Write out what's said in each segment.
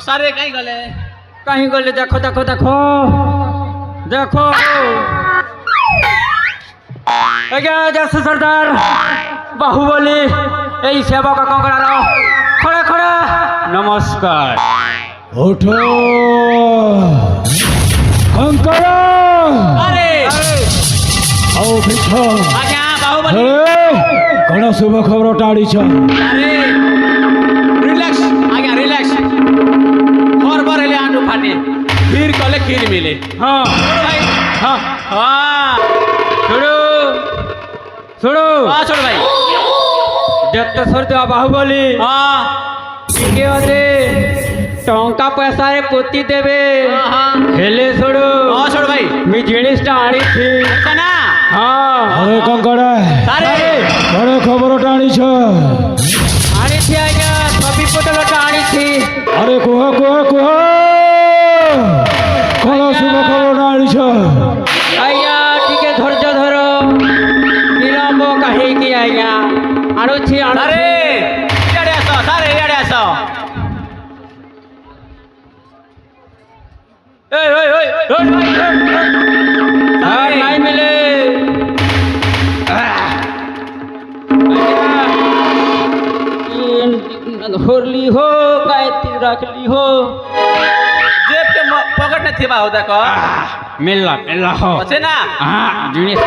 सारे कहीं गले देखो देखो देखो देखो जैसे सरदार बाहुबली यही सेवा का कंकड़ा खड़े खड़े नमस्कार उठो कंकड़ा अरे आओ पीछो आज्ञा बाहुबली घणा शुभ खबर टाड़ी छ अरे रिलैक्स आज्ञा रिलैक्स और बार ले आंडू फाटे फिर कले खीर मिले हाँ भाई हाँ हाँ छोड़ो छोड़ो हाँ छोड़ भाई देखते छोड़ दो बाहुबली हाँ के होते टंका पैसा रे पोती देवे हेले छोड़ो हाँ छोड़ भाई मैं जिनिस आनी थी ना हाँ अरे कंकड़ा सारे घणे खबर टाड़ी छ आनी थी आज्ञा सभी पोटल आनी थी अरे कुह कुह कुह घणा शुभ खबर टाड़ी छ आज्ञा टिके धैर्य धरो विलंब कहीं की आज्ञा आणुछि अरे इयाडे आसो सारे इयाडे आसो ए ओय ओय सारे नहीं मिले होरली हो गायत्री रखली हो जेब के पॉकेट में थी बाहु देखो मिलला मिलला हो अच्छे ना हाँ जिनिस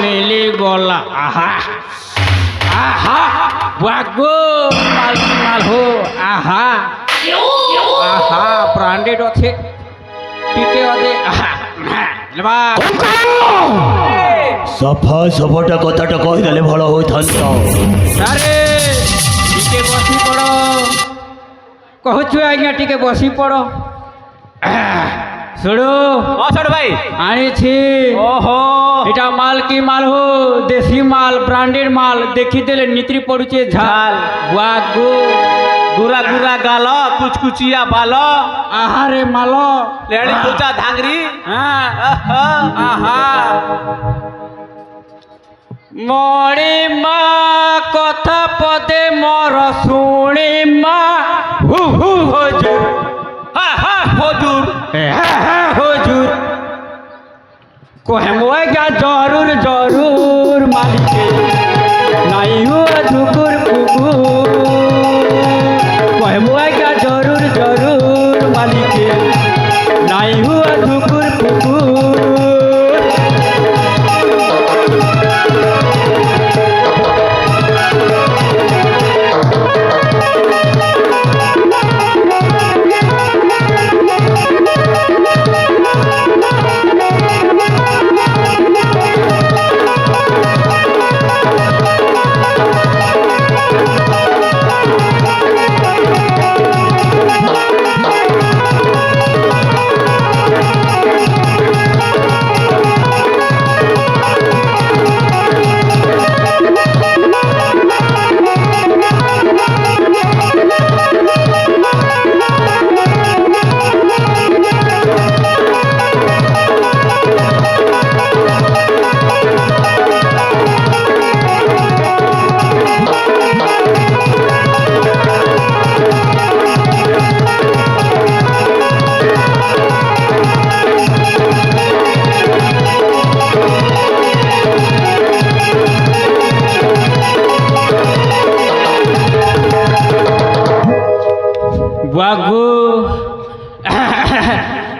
मिली गला आहा आहा वागो माल हो आहा आहा ब्रांडेड अच्छे टीके वादे आहा लेबा सफा सफाटा कथाटा कहि देले भलो होई थांतो अरे टीके बसी पड़ो कहछु आज्ञा टीके बसी पड़ो छोड़ो हाँ छोड़ भाई आनी थी ओहो इटा माल की माल हो देसी माल ब्रांडेड माल देखी देले नीति पड़ुचे झाल वागो गुरा गुरा गालो कुछ कुचिया बालो आहारे मालो लेडी पूजा धांगरी हाँ आहा मोड़ी माँ कथा पदे मोर सुनी माँ हु हुजूर हाँ हाँ हुजूर हाँ हुजूर कोहमुआ क्या जरूर जरूर मालिक नहीं हुआ धुकुर कुकुर कोहमुआ क्या जरूर जरूर मालिक नहीं हुआ धुकुर कुकुर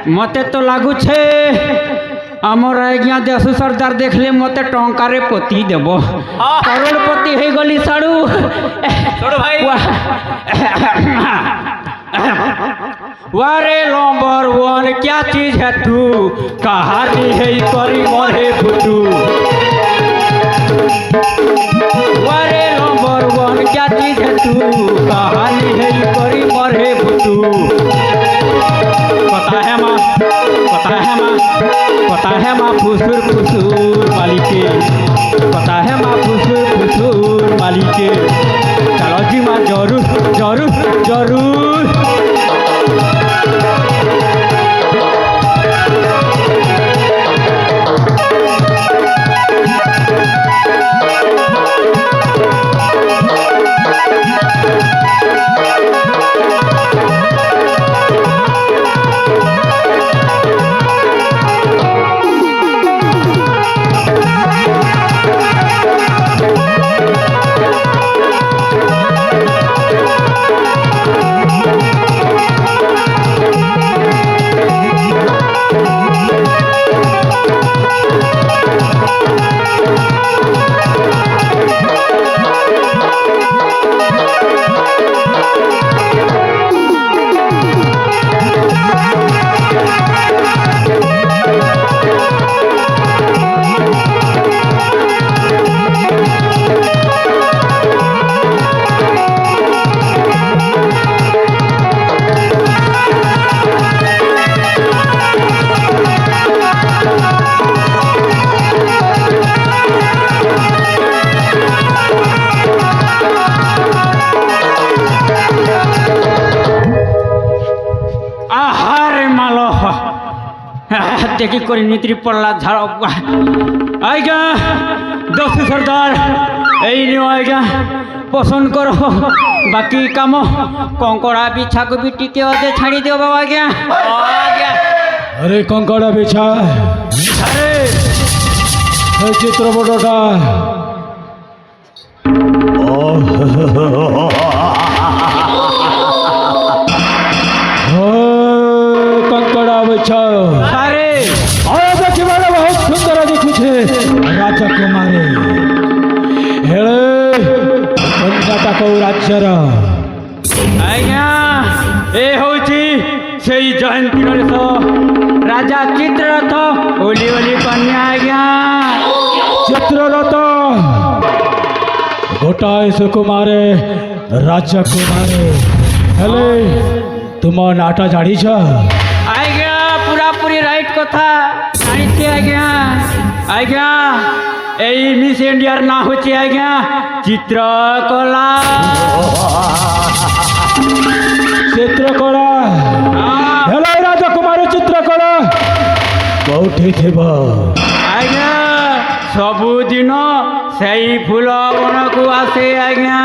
मते तो लागू छे आमर आज्ञा देशु सरदार देखले मते टंकारे पति देव करोड़पति हो गली साड़ू भाई वारे नंबर वन क्या चीज है तू कहानी है करी मरे फुटू बुतू कहानी है करी मरे बुतू पता है माँ फुसुर फुसुर मालिके पता है माँ फुसुर फुसुर मालिके चलो जी माँ जरूर जरूर जरूर देखी कर नीति पड़ला झाड़ आज्ञा दस्यु सरदार यही आज्ञा पसंद करो बाकी कम कंकड़ा बिछा को भी टिके अधे छाड़ी दियो बाबा आज्ञा अरे कंकड़ा बिछा अरे चित्रपटटा कंकड़ा बिछा अरे देखिए बहुत सुंदर दिखुचे राजा कुमारी कर्नाटक राज्यर आज्ञा ए होची सेई जयंती नरेश राजा चित्ररथ ओली ओली कन्या आज्ञा चित्ररथ गोटाए सुकुमारे राजा कुमारे हेले तुम नाटा जानिछ आज्ञा पूरा पूरी राइट कथा जानिछे आज्ञा आज्ञा एई मिस इंडियार ना होची आज्ञा चित्रकला चित्रकला हेले राजा कुमार चित्रकला कौठी थिब आज्ञा सबुदिन सेई फूल बन को आसे आज्ञा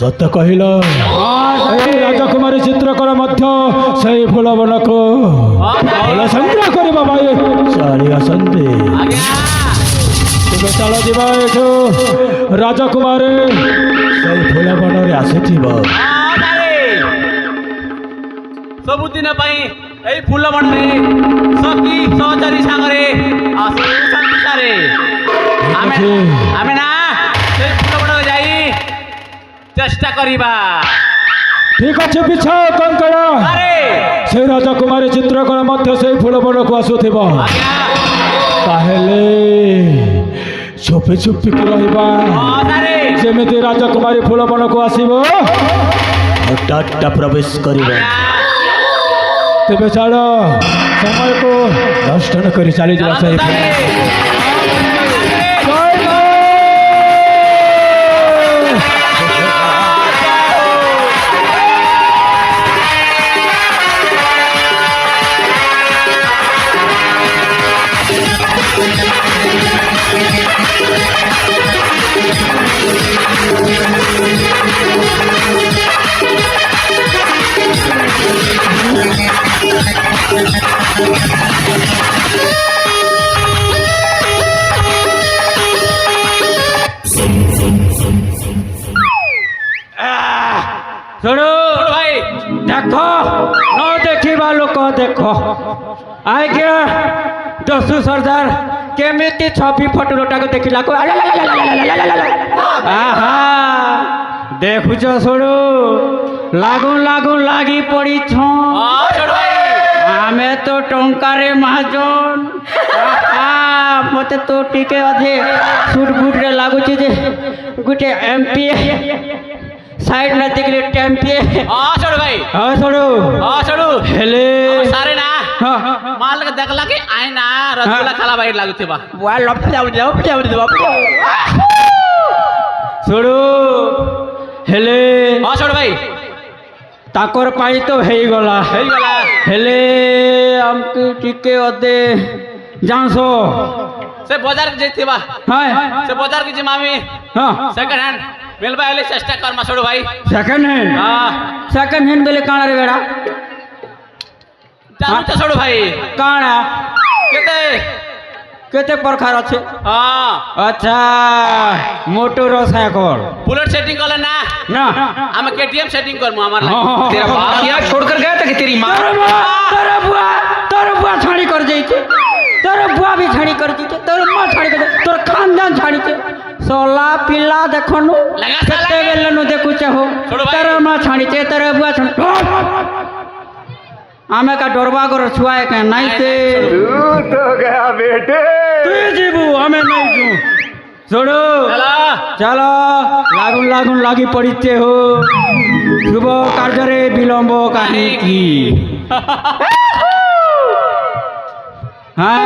सत कहिल राजा कुमारी चित्रकला मध्य सही फूल बन को फूल संग्रह करवा भाई चली आसते तुम चल जा एठू राजा कुमार सही फूल बन रे आसीथिब सबुदिन এই ফুল বনে সখী সহচারী সাগরে আসুছন্তি সারে আমি না সেই ফুল বনে যাই চেষ্টা করিবা ঠিক আছে বিছাও কঙ্কড় আরে সেই রাজা কুমারী চিত্রকলা মধ্যে সেই ফুল বনকু আসুথিব তাহলে চুপি চুপি রহিবা যেমিতি রাজা কুমারী ফুল বনকু আসিব হঠাৎ প্রবেশ করিব तेरे छाड़ समय को नष्ट न करी चली जा छोड़ो भाई देखो न देखा लोक देख आज्ञा दस्यु सरदार केमिति छवि फटोटा को देखला को आहा देखुच छोड़ो लागू लागू लागी पड़ी आमे तो टंकारे महाजन मत तो टिके अधे सुट बुट रे लागुची जे गुटे एमपी साइड न देखले टेम्पे हाँ छोड़ो भाई हाँ छोड़ो हाँ छोड़ो हेले सारे ना हाँ माल के देखला के आए ना रसगुल्ला खाला बाइट लागते बा बुआ लप जाओ छोड़ो हेले हाँ छोड़ो भाई ताकर पाई तो ହେଇଗଲା ହେଇଗଲା हेले हमके टिके अदे जानसो से बाजार के जेते बा हां से बाजार के जिमामी हां सेकंड हैंड मिलबा वाले चेष्टा कर मा छोड़ो भाई सेकंड हैंड हाँ सेकंड हैंड बेले काणा रे बेड़ा चालू तो छोड़ो भाई काणा केते केते प्रकार আছে हाँ अच्छा मोटर साइकिल बुलेट सेटिंग कर ना ना हम केटीएम सेटिंग कर मु हमार हाँ, तेरा हाँ, बाप हाँ। यहाँ छोड़कर गया था कि तेरी माँ तोर बुआ छाड़ी कर जाइए तोर बुआ भी छाड़ी कर जाइए तोर माँ छाड़ी कर तोर खानदान छाड़ी के सोला पिल्ला देखनु लगा साला कते के। बेलनु देखु चाहो छोड़ो भाई। तोर माँ छाड़ी के तोर बुआ छाड़ी आमे का डरवा कर छुआए के नहीं से तो गया बेटे तू जीबू हमें नहीं जू छोड़ो चला चलो लागुन लागुन लागी पड़ीते हो शुभ कार्य विलम्ब काहे की हाँ